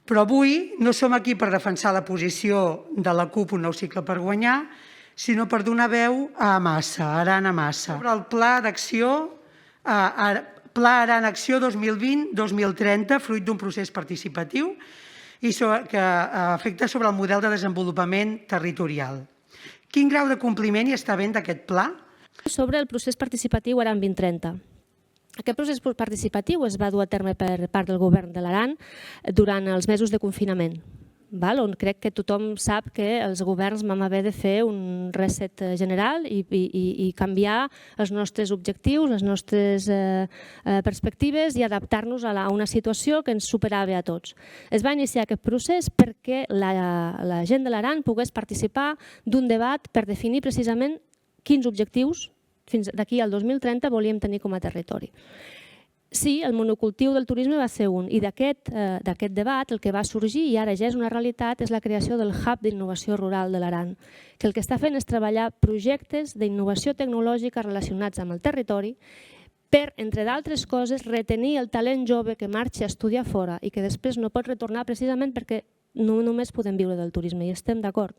Però avui no som aquí per defensar la posició de la CUP Un nou cicle per guanyar, sinó per donar veu a Amassa, Aran Amassa, sobre el Pla Aran Acció 2020-2030, fruit d'un procés participatiu i que afecta sobre el model de desenvolupament territorial. Quin grau de compliment hi està havent d'aquest pla? Sobre el procés participatiu Aran 2030. Aquest procés participatiu es va dur a terme per part del govern de l'Aran durant els mesos de confinament, on crec que tothom sap que els governs vam haver de fer un reset general i canviar els nostres objectius, les nostres perspectives i adaptar-nos a una situació que ens superava a tots. Es va iniciar aquest procés perquè la gent de l'Aran pogués participar d'un debat per definir precisament quins objectius fins d'aquí al 2030 volíem tenir com a territori. Sí, el monocultiu del turisme va ser un, i d'aquest debat el que va sorgir, i ara ja és una realitat, és la creació del Hub d'Innovació Rural de l'Aran, que el que està fent és treballar projectes d'innovació tecnològica relacionats amb el territori per, entre d'altres coses, retenir el talent jove que marxa a estudiar fora i que després no pot retornar precisament perquè no només podem viure del turisme, i estem d'acord.